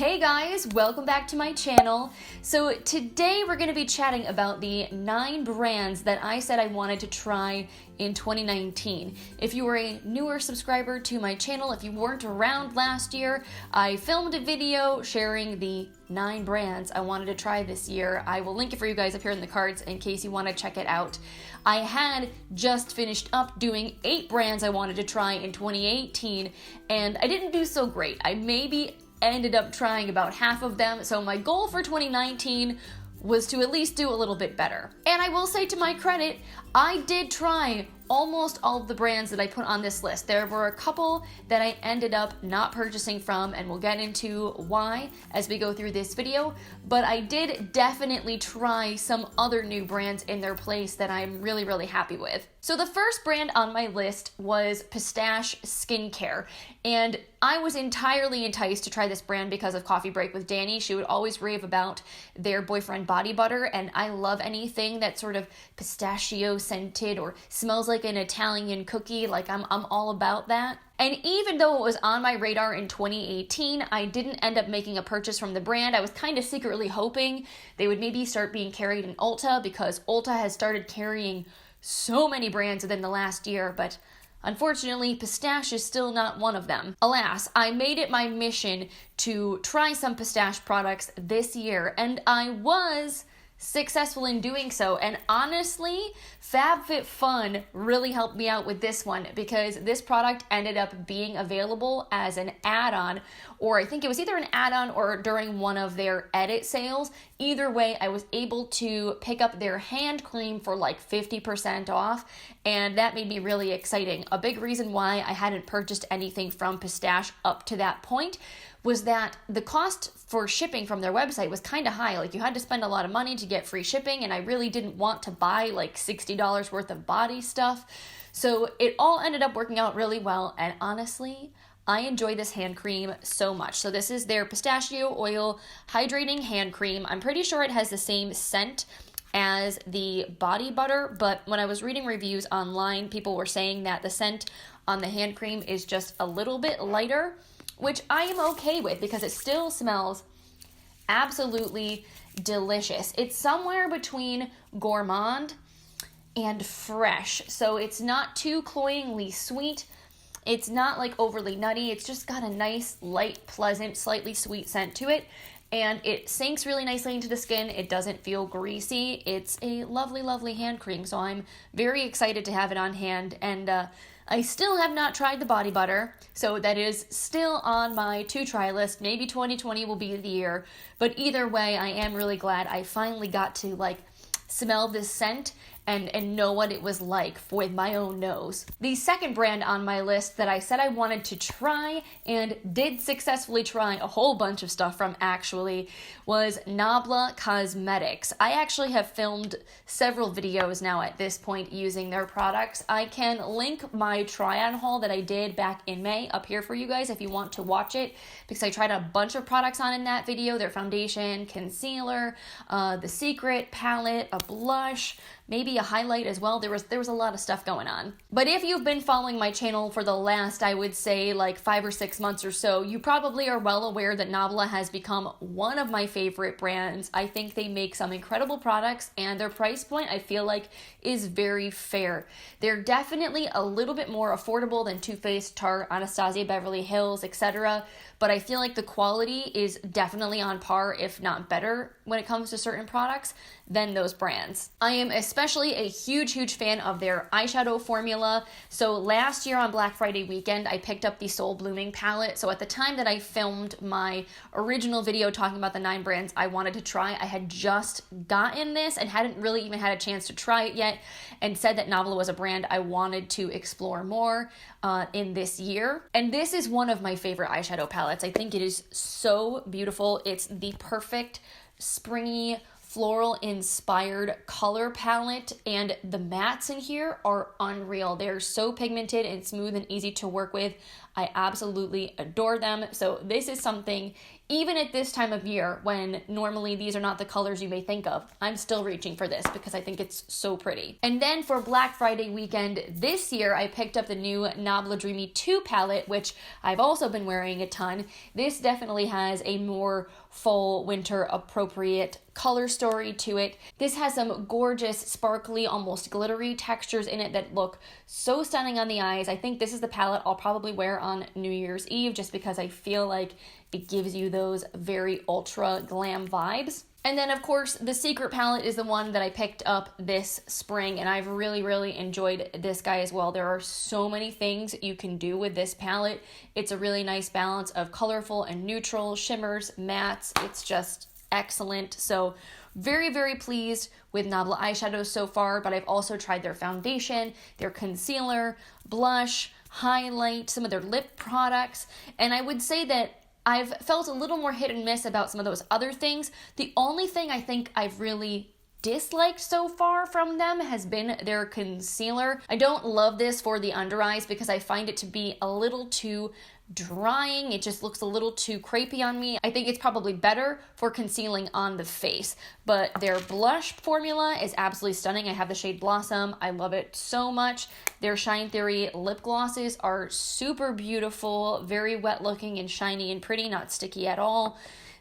Hey guys, welcome back to my channel. So today we're going to be chatting about the 9 brands that I said I wanted to try in 2019. If you were a newer subscriber to my channel, if you weren't around last year, I filmed a video sharing the 9 brands I wanted to try this year. I will link it for you guys up here in the cards in case you want to check it out. I had just finished up doing 8 brands I wanted to try in 2018, and I didn't do so great. I maybe ended up trying about half of them, so my goal for 2019 was to at least do a little bit better. And I will say, to my credit, I did try almost all of the brands that I put on this list. There were a couple that I ended up not purchasing from, and we'll get into why as we go through this video, but I did definitely try some other new brands in their place that I'm really happy with. So the first brand on my list was Pistachio Skincare, and I was entirely enticed to try this brand because of Coffee Break with Danny. She would always rave about their boyfriend body butter, and I love anything that's sort of pistachio scented or smells like an Italian cookie. Like I'm all about that. And even though it was on my radar in 2018, I didn't end up making a purchase from the brand. I was kind of secretly hoping they would maybe start being carried in Ulta, because Ulta has started carrying so many brands within the last year, but unfortunately, Pistache is still not one of them. Alas, I made it my mission to try some Pistache products this year, and I was successful in doing so. And honestly, FabFitFun really helped me out with this one, because this product ended up being available as an add-on, or I think it was either an add-on or during one of their edit sales. Either way, I was able to pick up their hand cream for like 50% off, and that made me really exciting. A big reason why I hadn't purchased anything from Pistache up to that point was that the cost for shipping from their website was kind of high. Like, you had to spend a lot of money to get free shipping, and I really didn't want to buy like $60 worth of body stuff. So it all ended up working out really well, and honestly, I enjoy this hand cream so much. So this is their pistachio oil hydrating hand cream. I'm pretty sure it has the same scent as the body butter, but when I was reading reviews online, people were saying that the scent on the hand cream is just a little bit lighter, which I am okay with because it still smells absolutely delicious. It's somewhere between gourmand and fresh, so it's not too cloyingly sweet. It's not like overly nutty. It's just got a nice, light, pleasant, slightly sweet scent to it, and it sinks really nicely into the skin. It doesn't feel greasy. It's a lovely hand cream, so I'm very excited to have it on hand. And I still have not tried the body butter, so that is still on my to-try list. Maybe 2020 will be the year, but either way, I am really glad I finally got to like smell this scent and know what it was like with my own nose. The second brand on my list that I said I wanted to try and did successfully try a whole bunch of stuff from actually was Nabilah Cosmetics. I actually have filmed several videos now at this point using their products. I can link my try-on haul that I did back in May up here for you guys if you want to watch it, because I tried a bunch of products on in that video. Their foundation, concealer, the Secret palette, a blush, maybe a highlight as well. There was a lot of stuff going on. But if you've been following my channel for the last, I would say, like 5 or 6 months or so, you probably are well aware that Nabla has become one of my favorite brands. I think they make some incredible products, and their price point, I feel like, is very fair. They're definitely a little bit more affordable than Too Faced, Tarte, Anastasia Beverly Hills, etc., but I feel like the quality is definitely on par, if not better, when it comes to certain products than those brands. I am especially a huge fan of their eyeshadow formula. So last year on Black Friday weekend, I picked up the Soul Blooming palette. So at the time that I filmed my original video talking about the 9 brands I wanted to try, I had just gotten this and hadn't really even had a chance to try it yet, and said that Nabla was a brand I wanted to explore more in this year. And this is one of my favorite eyeshadow palettes. I think it is so beautiful. It's the perfect springy, floral inspired color palette, and the mattes in here are unreal. They're so pigmented and smooth and easy to work with. I absolutely adore them. So this is something, even at this time of year when normally these are not the colors you may think of, I'm still reaching for this because I think it's so pretty. And then for Black Friday weekend this year, I picked up the new Nabla Dreamy 2 palette, which I've also been wearing a ton. This definitely has a more fall winter appropriate color story to it. This has some gorgeous, sparkly, almost glittery textures in it that look so stunning on the eyes. I think this is the palette I'll probably wear on New Year's Eve just because I feel like it gives you those very ultra glam vibes. And then of course the Secret palette is the one that I picked up this spring, and I've really enjoyed this guy as well. There are so many things you can do with this palette. It's a really nice balance of colorful and neutral, shimmers, mattes. It's just excellent. So very pleased with Nabla eyeshadows so far, but I've also tried their foundation, their concealer, blush, highlight, some of their lip products, and I would say that I've felt a little more hit and miss about some of those other things. The only thing I think I've really disliked so far from them has been their concealer. I don't love this for the under eyes because I find it to be a little too drying. It just looks a little too crepey on me. I think it's probably better for concealing on the face, but their blush formula is absolutely stunning. I have the shade Blossom. I love it so much. Their Shine Theory lip glosses are super beautiful, very wet looking and shiny and pretty, not sticky at all.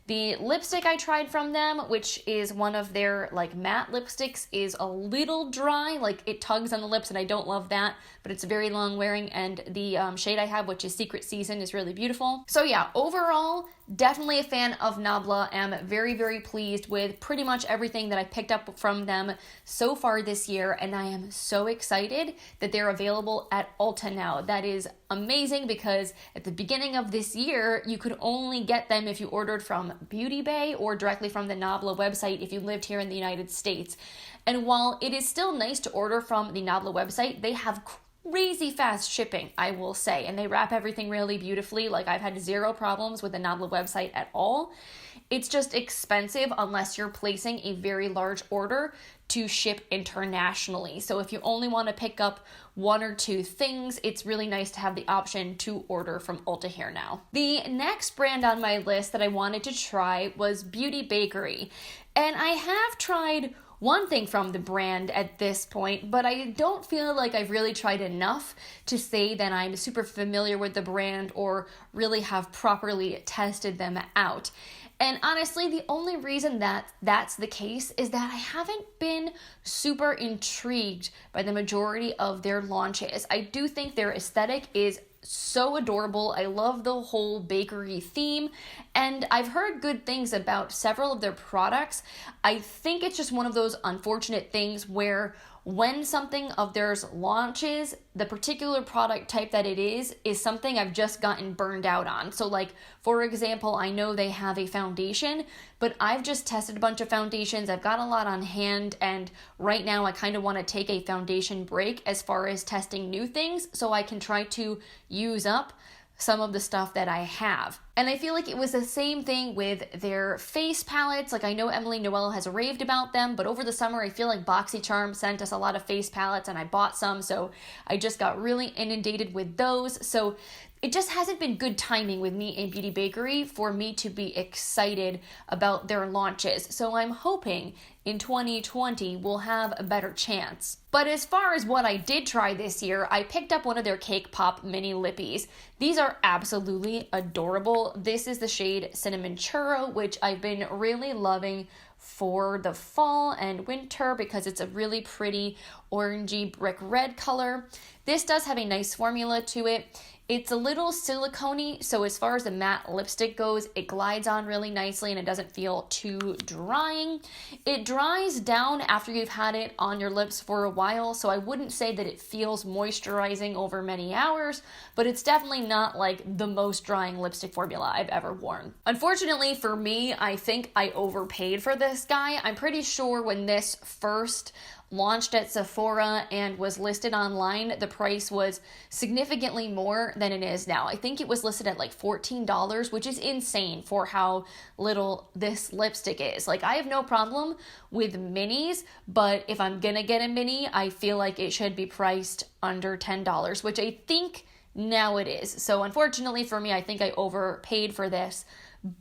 The lipstick I tried from them, which is one of their like matte lipsticks, is a little dry, like it tugs on the lips and I don't love that, but it's very long wearing, and the shade I have, which is Secret Season, is really beautiful. So yeah, overall, definitely a fan of Nabla. I'm very pleased with pretty much everything that I picked up from them so far this year, and I am so excited that they're available at Ulta now. That is amazing because at the beginning of this year, you could only get them if you ordered from Beauty Bay or directly from the Nabla website if you lived here in the United States. And while it is still nice to order from the Nabla website, they have crazy fast shipping, I will say, and they wrap everything really beautifully. Like, I've had zero problems with the Nabla website at all. It's just expensive unless you're placing a very large order to ship internationally. So if you only want to pick up one or two things, it's really nice to have the option to order from Ulta here now. The next brand on my list that I wanted to try was Bakerie. And I have tried one thing from the brand at this point, but I don't feel like I've really tried enough to say that I'm super familiar with the brand or really have properly tested them out. And honestly, the only reason that that's the case is that I haven't been super intrigued by the majority of their launches. I do think their aesthetic is so adorable. I love the whole bakery theme, and I've heard good things about several of their products. I think it's just one of those unfortunate things where when something of theirs launches, the particular product type that it is something I've just gotten burned out on. So like, for example, I know they have a foundation, but I've just tested a bunch of foundations. I've got a lot on hand, and right now I kind of want to take a foundation break as far as testing new things so I can try to use up some of the stuff that I have. And I feel like it was the same thing with their face palettes. Like, I know Emily Noel has raved about them, but over the summer I feel like BoxyCharm sent us a lot of face palettes and I bought some, so I just got really inundated with those. So it just hasn't been good timing with me and Bakerie for me to be excited about their launches. So I'm hoping in 2020 we'll have a better chance. But as far as what I did try this year, I picked up one of their Cake Pop mini Lippies. These are absolutely adorable. This is the shade Cinnamon Churro, which I've been really loving for the fall and winter because it's a really pretty orangey brick red color. This does have a nice formula to it. It's a little silicone-y, so as far as the matte lipstick goes, it glides on really nicely and it doesn't feel too drying. It dries down after you've had it on your lips for a while, so I wouldn't say that it feels moisturizing over many hours, but it's definitely not like the most drying lipstick formula I've ever worn. Unfortunately for me, I think I overpaid for this guy. I'm pretty sure when this first launched at Sephora and was listed online, the price was significantly more than it is now. I think it was listed at like $14, which is insane for how little this lipstick is. Like, I have no problem with minis, but if I'm gonna get a mini, I feel like it should be priced under $10, which I think now it is. So unfortunately for me, I think I overpaid for this.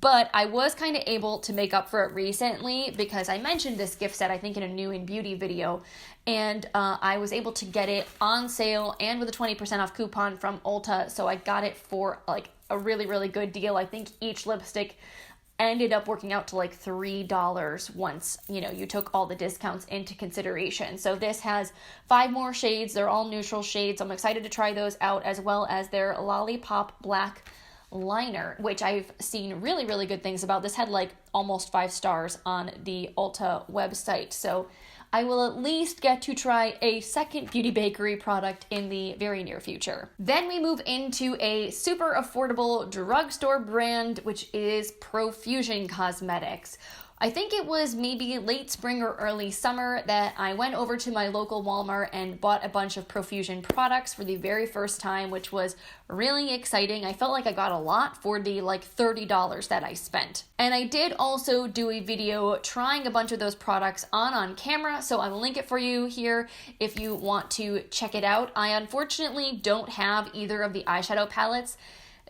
But I was kind of able to make up for it recently because I mentioned this gift set, I think, in a new in beauty video. And I was able to get it on sale and with a 20% off coupon from Ulta. So I got it for like a really, really good deal. I think each lipstick ended up working out to like $3 once, you know, you took all the discounts into consideration. So this has 5 more shades. They're all neutral shades. I'm excited to try those out, as well as their Lollipop Black liner, which I've seen really, really good things about. This had like almost 5 stars on the Ulta website. So I will at least get to try a second Beauty Bakerie product in the very near future. Then we move into a super affordable drugstore brand, which is Profusion Cosmetics. I think it was maybe late spring or early summer that I went over to my local Walmart and bought a bunch of Profusion products for the very first time, which was really exciting. I felt like I got a lot for the like $30 that I spent. And I did also do a video trying a bunch of those products on camera, so I will link it for you here if you want to check it out. I unfortunately don't have either of the eyeshadow palettes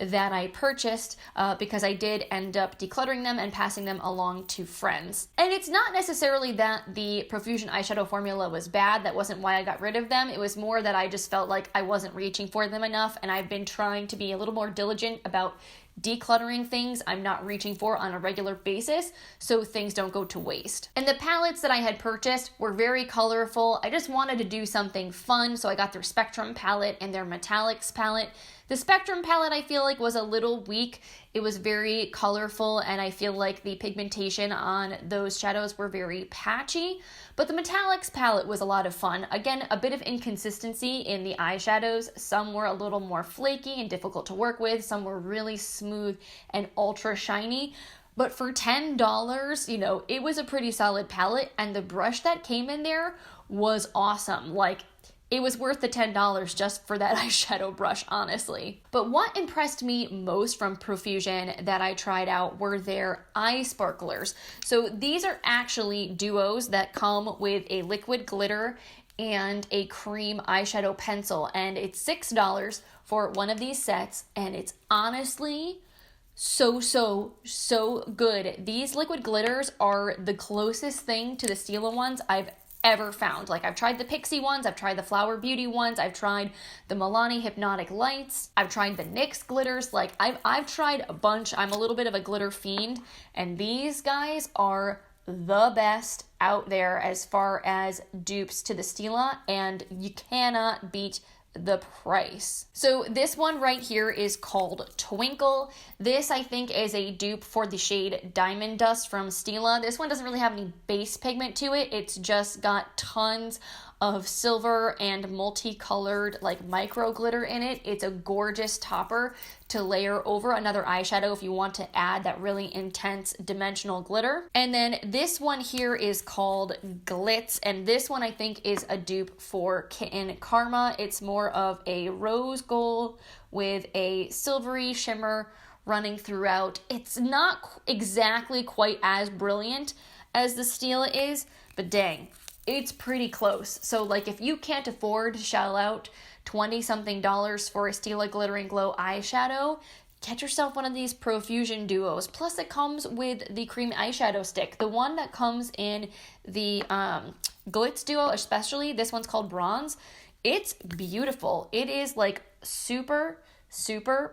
that I purchased because I did end up decluttering them and passing them along to friends. And it's not necessarily that the Profusion eyeshadow formula was bad. That wasn't why I got rid of them. It was more that I just felt like I wasn't reaching for them enough, and I've been trying to be a little more diligent about decluttering things I'm not reaching for on a regular basis so things don't go to waste. And the palettes that I had purchased were very colorful. I just wanted to do something fun, so I got their Spectrum palette and their Metallics palette. The Spectrum palette I feel like was a little weak. It was very colorful, and I feel like the pigmentation on those shadows were very patchy. But the Metallics palette was a lot of fun. Again, a bit of inconsistency in the eyeshadows. Some were a little more flaky and difficult to work with. Some were really smooth and ultra shiny. But for $10, you know, it was a pretty solid palette, and the brush that came in there was awesome. Like, it was worth the $10 just for that eyeshadow brush, honestly. But what impressed me most from Profusion that I tried out were their eye sparklers. So these are actually duos that come with a liquid glitter and a cream eyeshadow pencil, and it's $6 for one of these sets, and it's honestly so good. These liquid glitters are the closest thing to the Stila ones I've ever found. Like, I've tried the Pixie ones, I've tried the Flower Beauty ones, I've tried the Milani Hypnotic Lights, I've tried the NYX glitters. Like, I've tried a bunch. I'm a little bit of a glitter fiend, and these guys are the best out there as far as dupes to the Stila, and you cannot beat the price. So this one right here is called Twinkle. This, I think, is a dupe for the shade Diamond Dust from Stila. This one doesn't really have any base pigment to it. It's just got tons of silver and multicolored like micro glitter in it. It's a gorgeous topper to layer over another eyeshadow if you want to add that really intense dimensional glitter. And then this one here is called Glitz, and this one I think is a dupe for Kitten Karma. It's more of a rose gold with a silvery shimmer running throughout. It's not exactly quite as brilliant as the Stila is, but dang, it's pretty close. So like, if you can't afford to shell out 20 something dollars for a Stila Glittering Glow eyeshadow, get yourself one of these Profusion duos. Plus it comes with the cream eyeshadow stick. The one that comes in the Glitz duo especially, this one's called Bronze. It's beautiful. It is like super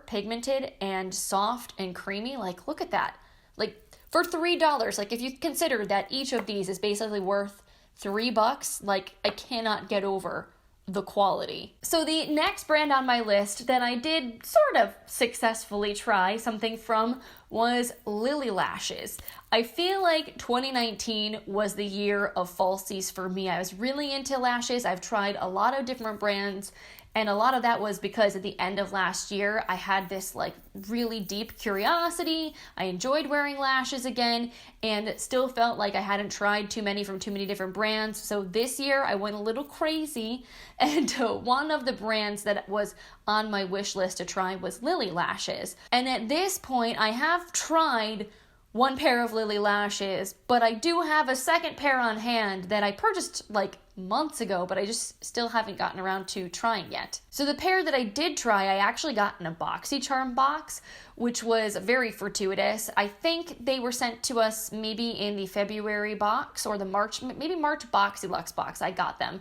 pigmented and soft and creamy. Like, look at that. Like, for $3, like if you consider that each of these is basically worth $3, like, I cannot get over the quality. So the next brand on my list that I did sort of successfully try something from was Lilly Lashes. I feel like 2019 was the year of falsies for me. I was really into lashes. I've tried a lot of different brands, and a lot of that was because at the end of last year, I had this like really deep curiosity. I enjoyed wearing lashes again, and it still felt like I hadn't tried too many from too many different brands. So this year I went a little crazy, and one of the brands that was on my wish list to try was Lilly Lashes. And at this point, I have tried one pair of Lilly Lashes, but I do have a second pair on hand that I purchased like months ago, but I just still haven't gotten around to trying yet. So the pair that I did try, I actually got in a BoxyCharm box, which was very fortuitous. I think they were sent to us maybe in the February box or the March Boxy Luxe box. I got them.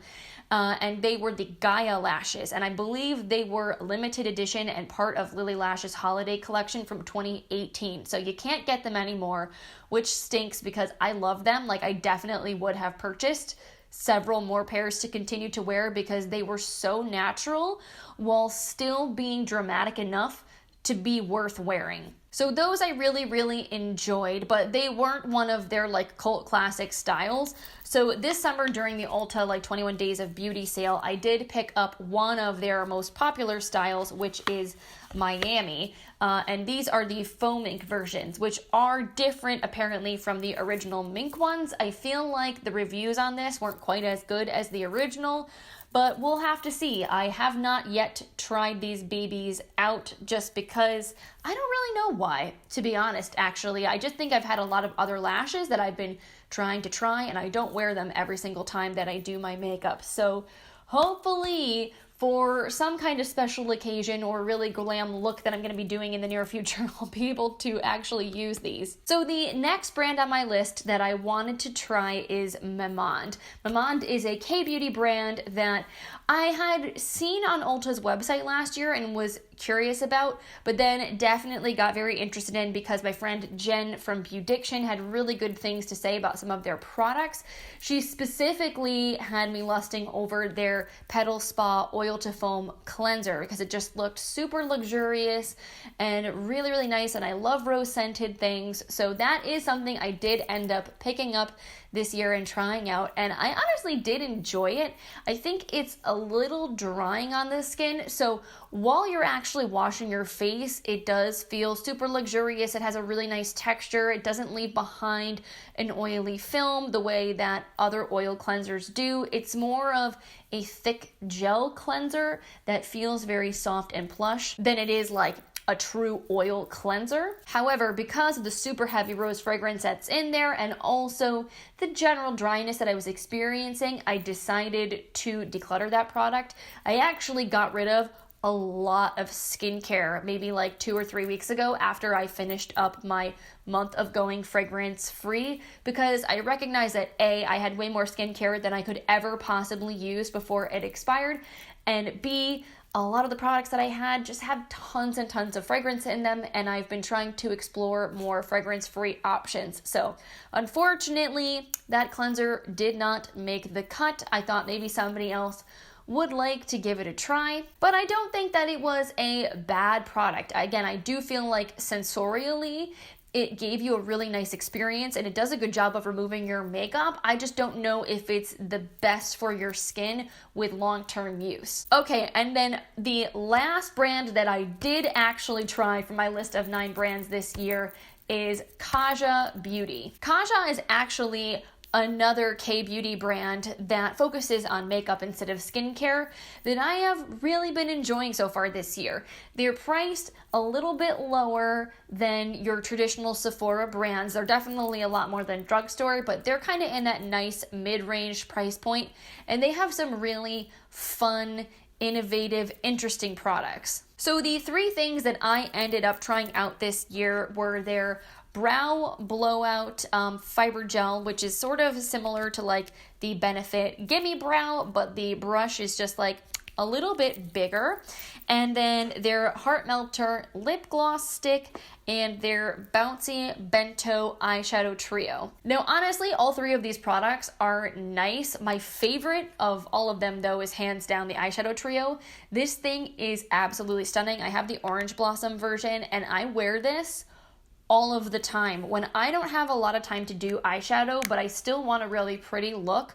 And they were the Gaia lashes, and I believe they were limited edition and part of Lilly Lash's holiday collection from 2018. So you can't get them anymore, which stinks because I love them. Like, I definitely would have purchased several more pairs to continue to wear because they were so natural while still being dramatic enough to be worth wearing. So those I really, really enjoyed, but they weren't one of their like cult classic styles. So this summer during the Ulta like 21 Days of Beauty sale, I did pick up one of their most popular styles, which is Miami. And these are the faux mink versions, which are different apparently from the original mink ones. I feel like the reviews on this weren't quite as good as the original, but we'll have to see. I have not yet tried these babies out just because I don't really know why, to be honest, actually. I just think I've had a lot of other lashes that I've been trying to try, and I don't wear them every single time that I do my makeup. So hopefully for some kind of special occasion or really glam look that I'm going to be doing in the near future, I'll be able to actually use these. So the next brand on my list that I wanted to try is Mamonde. Mamonde is a K-beauty brand that I had seen on Ulta's website last year and was curious about, but then definitely got very interested in because my friend Jen from Beaudiction had really good things to say about some of their products. She specifically had me lusting over their Petal Spa Oil to Foam Cleanser because it just looked super luxurious and really, really nice, and I love rose scented things. So that is something I did end up picking up this year and trying out, and I honestly did enjoy it. I think it's a little drying on the skin, so while you're actually washing your face, it does feel super luxurious. It has a really nice texture. It doesn't leave behind an oily film the way that other oil cleansers do. It's more of a thick gel cleanser that feels very soft and plush than it is like a true oil cleanser. However, because of the super heavy rose fragrance that's in there and also the general dryness that I was experiencing, I decided to declutter that product. I actually got rid of a lot of skincare maybe like 2 or 3 weeks ago after I finished up my month of going fragrance free because I recognized that A, I had way more skincare than I could ever possibly use before it expired, and B, a lot of the products that I had just have tons and tons of fragrance in them, and I've been trying to explore more fragrance-free options. So unfortunately, that cleanser did not make the cut. I thought maybe somebody else would like to give it a try, but I don't think that it was a bad product. Again, I do feel like sensorially it gave you a really nice experience and it does a good job of removing your makeup. I just don't know if it's the best for your skin with long-term use. Okay, and then the last brand that I did actually try from my list of 9 brands this year is Kasia Beauty. Kaja is actually another K-beauty brand that focuses on makeup instead of skincare that I have really been enjoying so far this year. They're priced a little bit lower than your traditional Sephora brands. They're definitely a lot more than drugstore, but they're kind of in that nice mid-range price point, and they have some really fun, innovative, interesting products. So the 3 things that I ended up trying out this year were their brow blowout fiber gel, which is sort of similar to like the Benefit Gimme Brow, but the brush is just like a little bit bigger. And then their Heart Melter lip gloss stick and their Bouncy Bento eyeshadow trio. Now, honestly, all 3 of these products are nice. My favorite of all of them, though, is hands down the eyeshadow trio. This thing is absolutely stunning. I have the Orange Blossom version, and I wear this all of the time. When I don't have a lot of time to do eyeshadow, but I still want a really pretty look,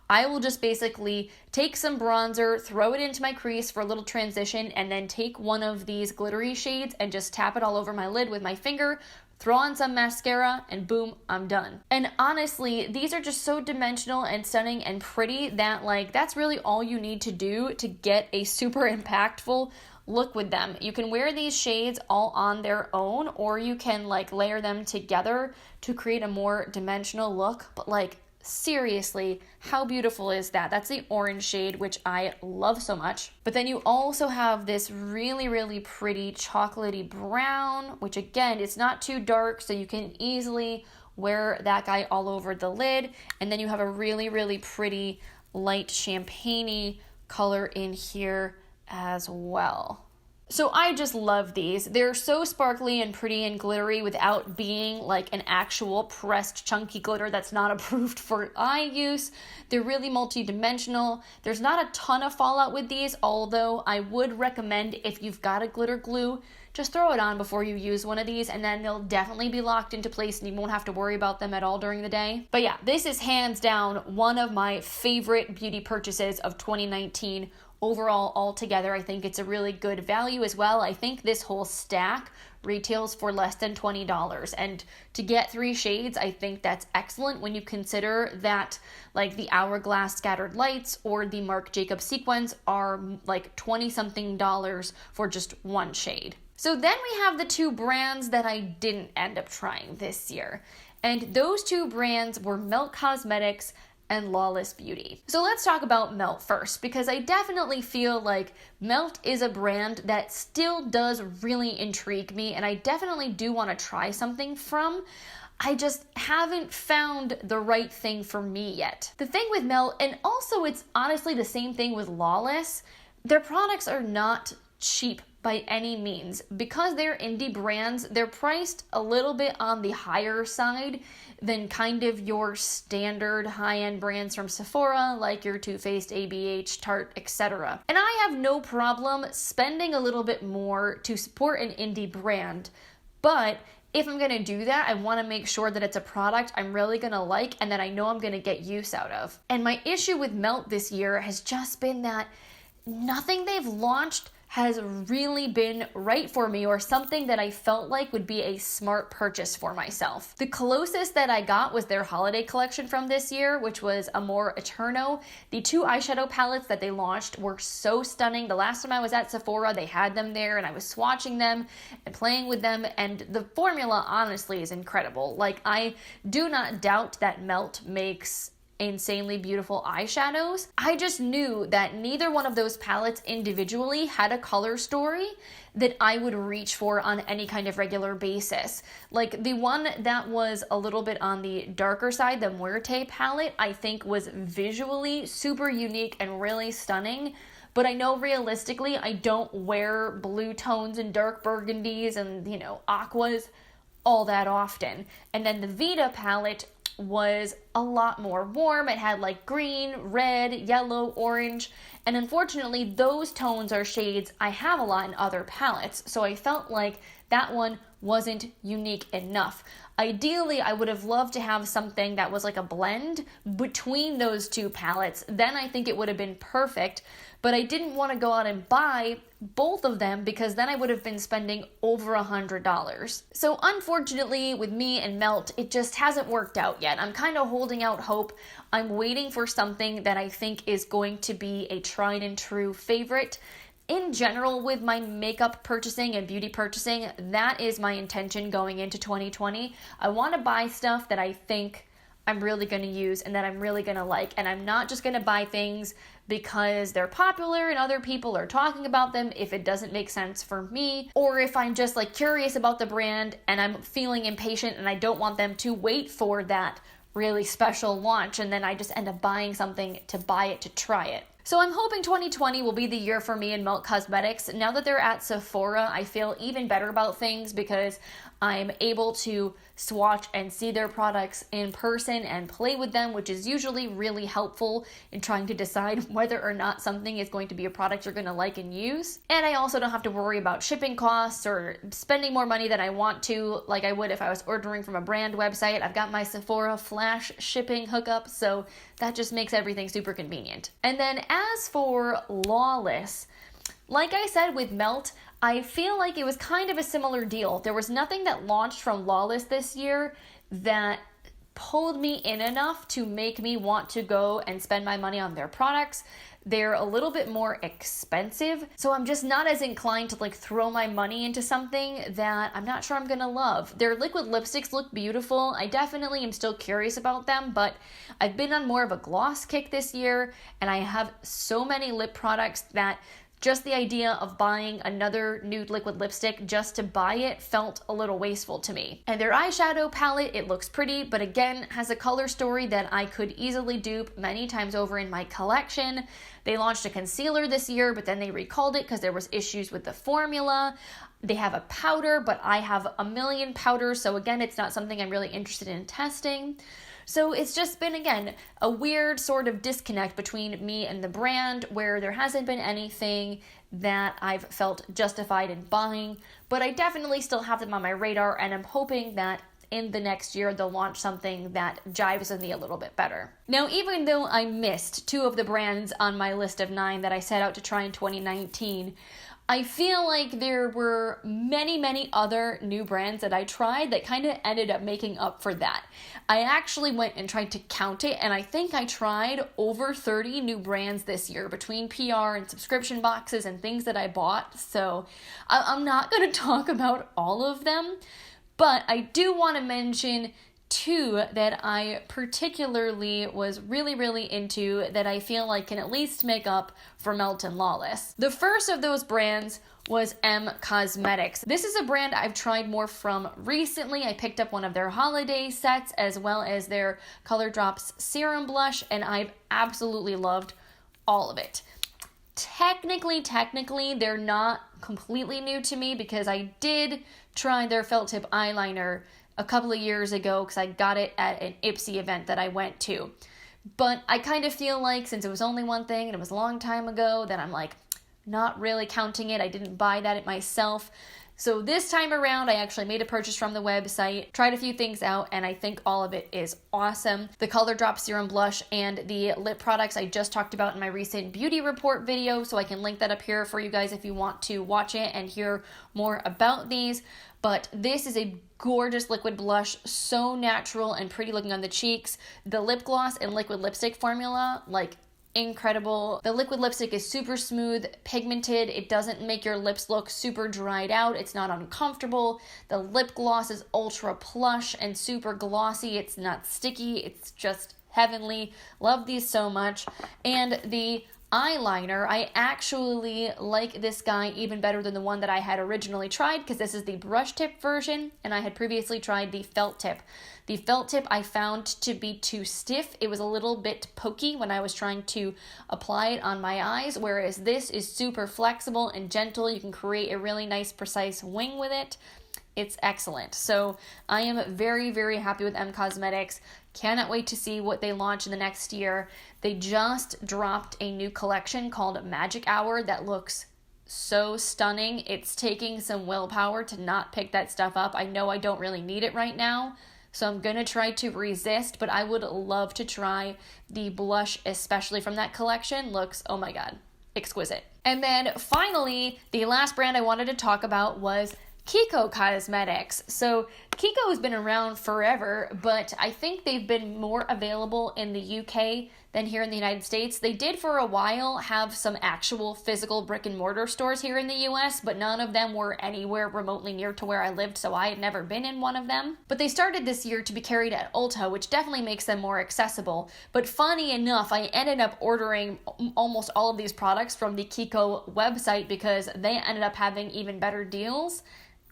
I will just basically take some bronzer, throw it into my crease for a little transition, and then take one of these glittery shades and just tap it all over my lid with my finger, throw on some mascara, and boom, I'm done. And honestly, these are just so dimensional and stunning and pretty that like that's really all you need to do to get a super impactful look with them. You can wear these shades all on their own, or you can like layer them together to create a more dimensional look, but like seriously, how beautiful is that? That's the orange shade, which I love so much. But then you also have this really, really pretty chocolatey brown, which again, it's not too dark, so you can easily wear that guy all over the lid. And then you have a really, really pretty light champagne-y color in here as well. So I just love these. They're so sparkly and pretty and glittery without being like an actual pressed chunky glitter that's not approved for eye use. They're really multi-dimensional. There's not a ton of fallout with these, although I would recommend if you've got a glitter glue, just throw it on before you use one of these, and then they'll definitely be locked into place and you won't have to worry about them at all during the day. But yeah, this is hands down one of my favorite beauty purchases of 2019. Overall, altogether, I think it's a really good value as well. I think this whole stack retails for less than $20. And to get 3 shades, I think that's excellent when you consider that like the Hourglass Scattered Lights or the Marc Jacobs Sequins are like $20-something for just 1 shade. So then we have the 2 brands that I didn't end up trying this year. And those 2 brands were Melt Cosmetics and Lawless Beauty. So let's talk about Melt first, because I definitely feel like Melt is a brand that still does really intrigue me, and I definitely do want to try something from. I just haven't found the right thing for me yet. The thing with Melt, and also it's honestly the same thing with Lawless, their products are not cheap by any means. Because they're indie brands, they're priced a little bit on the higher side than kind of your standard high-end brands from Sephora, like your Too Faced, ABH, Tarte, etc. And I have no problem spending a little bit more to support an indie brand, but if I'm gonna do that, I wanna make sure that it's a product I'm really gonna like and that I know I'm gonna get use out of. And my issue with Melt this year has just been that nothing they've launched has really been right for me, or something that I felt like would be a smart purchase for myself. The closest that I got was their holiday collection from this year, which was Amor Eterno. The 2 eyeshadow palettes that they launched were so stunning. The last time I was at Sephora, they had them there and I was swatching them and playing with them, and the formula honestly is incredible. Like, I do not doubt that Melt makes insanely beautiful eyeshadows. I just knew that neither one of those palettes individually had a color story that I would reach for on any kind of regular basis. Like, the one that was a little bit on the darker side, the Muerte palette, I think was visually super unique and really stunning. But I know realistically I don't wear blue tones and dark burgundies and, you know, aquas all that often. And then the Vita palette was a lot more warm. It had like green, red, yellow, orange, and unfortunately those tones are shades I have a lot in other palettes, so I felt like that one wasn't unique enough. Ideally, I would have loved to have something that was like a blend between those 2 palettes. Then I think it would have been perfect, but I didn't want to go out and buy both of them because then I would have been spending over $100. So unfortunately, with me and Melt, it just hasn't worked out yet. I'm kind of holding out hope. I'm waiting for something that I think is going to be a tried and true favorite. In general, with my makeup purchasing and beauty purchasing, that is my intention going into 2020. I want to buy stuff that I think I'm really going to use and that I'm really going to like. And I'm not just going to buy things because they're popular and other people are talking about them if it doesn't make sense for me, or if I'm just like curious about the brand and I'm feeling impatient and I don't want them to wait for that really special launch and then I just end up buying something to buy it to try it. So I'm hoping 2020 will be the year for me in Melt Cosmetics. Now that they're at Sephora, I feel even better about things because I'm able to swatch and see their products in person and play with them, which is usually really helpful in trying to decide whether or not something is going to be a product you're going to like and use. And I also don't have to worry about shipping costs or spending more money than I want to, like I would if I was ordering from a brand website. I've got my Sephora flash shipping hookup, so that just makes everything super convenient. And then as for Lawless, like I said with Melt, I feel like it was kind of a similar deal. There was nothing that launched from Lawless this year that pulled me in enough to make me want to go and spend my money on their products. They're a little bit more expensive, so I'm just not as inclined to like throw my money into something that I'm not sure I'm gonna love. Their liquid lipsticks look beautiful. I definitely am still curious about them, but I've been on more of a gloss kick this year, and I have so many lip products that just the idea of buying another nude liquid lipstick just to buy it felt a little wasteful to me. And their eyeshadow palette, it looks pretty, but again, has a color story that I could easily dupe many times over in my collection. They launched a concealer this year, but then they recalled it because there was issues with the formula. They have a powder, but I have a million powders, so again, it's not something I'm really interested in testing. So it's just been, again, a weird sort of disconnect between me and the brand where there hasn't been anything that I've felt justified in buying, but I definitely still have them on my radar, and I'm hoping that in the next year they'll launch something that jives with me a little bit better. Now, even though I missed 2 of the brands on my list of 9 that I set out to try in 2019, I feel like there were many other new brands that I tried that kind of ended up making up for that. I actually went and tried to count it, and I think I tried over 30 new brands this year between PR and subscription boxes and things that I bought. So I'm not going to talk about all of them, but I do want to mention 2 that I particularly was really into that I feel like can at least make up for Melt and Lawless. The first of those brands was Cosmetics. This is a brand I've tried more from recently. I picked up one of their holiday sets as well as their Color Drops Serum Blush, and I've absolutely loved all of it. Technically, they're not completely new to me because I did try their felt tip eyeliner a couple of years ago because I got it at an Ipsy event that I went to. But I kind of feel like since it was only one thing and it was a long time ago, that I'm like not really counting it. I didn't buy that myself. So this time around, I actually made a purchase from the website, tried a few things out, and I think all of it is awesome. The Color Drop Serum Blush and the lip products I just talked about in my recent beauty report video, so I can link that up here for you guys if you want to watch it and hear more about these. But this is a gorgeous liquid blush, so natural and pretty looking on the cheeks. The lip gloss and liquid lipstick formula, like, incredible. The liquid lipstick is super smooth, pigmented. It doesn't make your lips look super dried out. It's not uncomfortable. The lip gloss is ultra plush and super glossy. It's not sticky. It's just heavenly. Love these so much. And the eyeliner, I actually like this guy even better than the one that I had originally tried because this is the brush tip version and I had previously tried the felt tip. The felt tip I found to be too stiff. It was a little bit pokey when I was trying to apply it on my eyes, whereas this is super flexible and gentle. You can create a really nice precise wing with it. It's excellent. So I am very happy with Cosmetics. Cannot wait to see what they launch in the next year. They just dropped a new collection called Magic Hour that looks so stunning. It's taking some willpower to not pick that stuff up. I know I don't really need it right now, so I'm going to try to resist, but I would love to try the blush, especially from that collection. Looks, oh my god, exquisite. And then finally, the last brand I wanted to talk about was Kiko Cosmetics. So Kiko has been around forever, but I think they've been more available in the UK than here in the United States. They did for a while have some actual physical brick and mortar stores here in the US, but none of them were anywhere remotely near to where I lived, so I had never been in one of them. But they started this year to be carried at Ulta, which definitely makes them more accessible. But funny enough, I ended up ordering almost all of these products from the Kiko website because they ended up having even better deals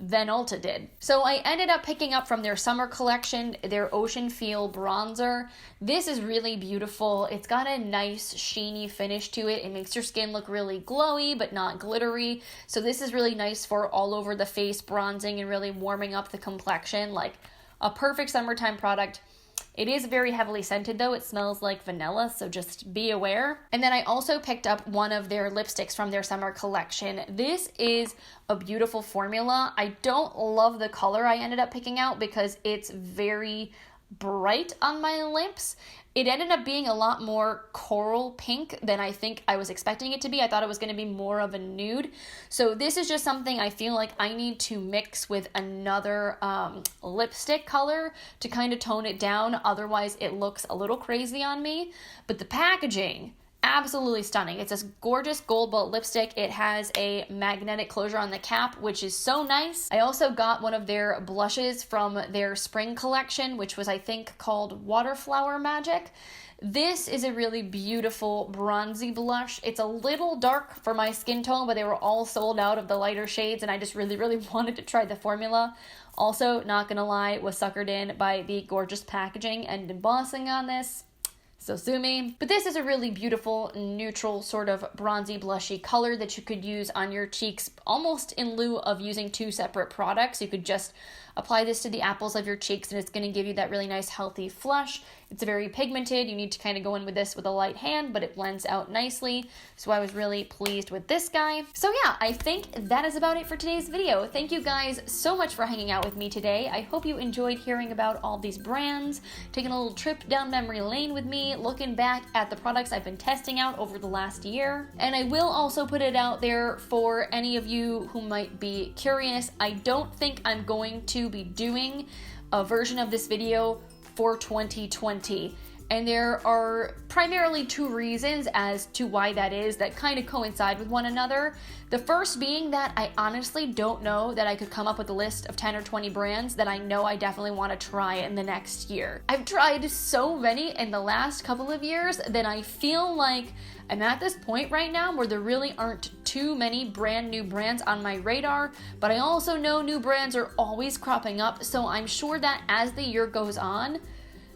than Ulta did. So I ended up picking up from their summer collection, their Ocean Feel bronzer. This is really beautiful. It's got a nice sheeny finish to it. It makes your skin look really glowy but not glittery. So this is really nice for all over the face bronzing and really warming up the complexion. Like a perfect summertime product. It is very heavily scented though. It smells like vanilla, so just be aware. And then I also picked up one of their lipsticks from their summer collection. This is a beautiful formula. I don't love the color I ended up picking out because it's very bright on my lips. It ended up being a lot more coral pink than I think I was expecting it to be. I thought it was going to be more of a nude. So this is just something I feel like I need to mix with another lipstick color to kind of tone it down. Otherwise, it looks a little crazy on me. But the packaging, absolutely stunning. It's this gorgeous gold bolt lipstick. It has a magnetic closure on the cap, which is so nice. I also got one of their blushes from their spring collection, which was, I think, called Waterflower Magic. This is a really beautiful bronzy blush. It's a little dark for my skin tone, but they were all sold out of the lighter shades, and I just really, really wanted to try the formula. Also, not gonna lie, was suckered in by the gorgeous packaging and embossing on this. So sue me. But this is a really beautiful, neutral, sort of bronzy, blushy color that you could use on your cheeks almost in lieu of using two separate products. You could just apply this to the apples of your cheeks and it's going to give you that really nice, healthy flush. It's very pigmented. You need to kind of go in with this with a light hand, but it blends out nicely. So I was really pleased with this guy. So yeah, I think that is about it for today's video. Thank you guys so much for hanging out with me today. I hope you enjoyed hearing about all these brands, taking a little trip down memory lane with me, looking back at the products I've been testing out over the last year. And I will also put it out there for any of you who might be curious. I don't think I'm going to be doing a version of this video for 2020. And there are primarily two reasons as to why that is that kind of coincide with one another. The first being that I honestly don't know that I could come up with a list of 10 or 20 brands that I know I definitely want to try in the next year. I've tried so many in the last couple of years that I feel like I'm at this point right now where there really aren't too many brand new brands on my radar, but I also know new brands are always cropping up, so I'm sure that as the year goes on,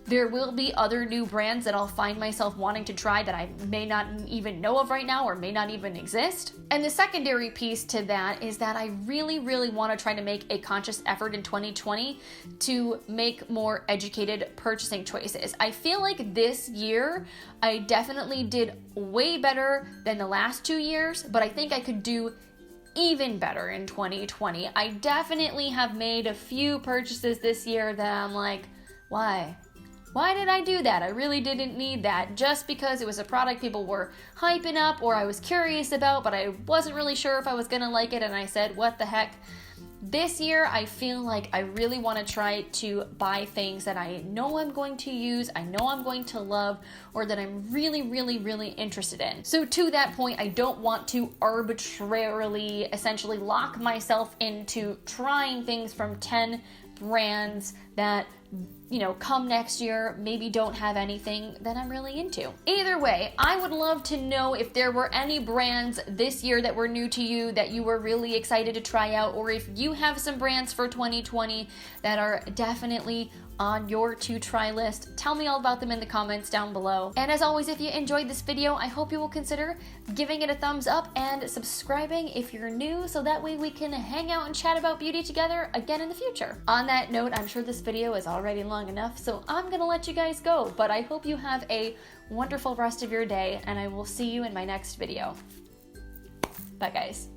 there will be other new brands that I'll find myself wanting to try that I may not even know of right now or may not even exist. And the secondary piece to that is that I really, really want to try to make a conscious effort in 2020 to make more educated purchasing choices. I feel like this year I definitely did way better than the last 2 years, but I think I could do even better in 2020. I definitely have made a few purchases this year that I'm like, why? Why did I do that? I really didn't need that, just because it was a product people were hyping up or I was curious about, but I wasn't really sure if I was gonna like it, and I said, what the heck? This year, I feel like I really want to try to buy things that I know I'm going to use, I know I'm going to love, or that I'm really, really, really interested in. So to that point, I don't want to arbitrarily, essentially lock myself into trying things from 10 brands that, you know, come next year, maybe don't have anything that I'm really into. Either way, I would love to know if there were any brands this year that were new to you that you were really excited to try out, or if you have some brands for 2020 that are definitely on your to try list. Tell me all about them in the comments down below. And as always, if you enjoyed this video, I hope you will consider giving it a thumbs up and subscribing if you're new, so that way we can hang out and chat about beauty together again in the future. On that note, I'm sure this video is already long enough, so I'm gonna let you guys go, but I hope you have a wonderful rest of your day, and I will see you in my next video. Bye guys.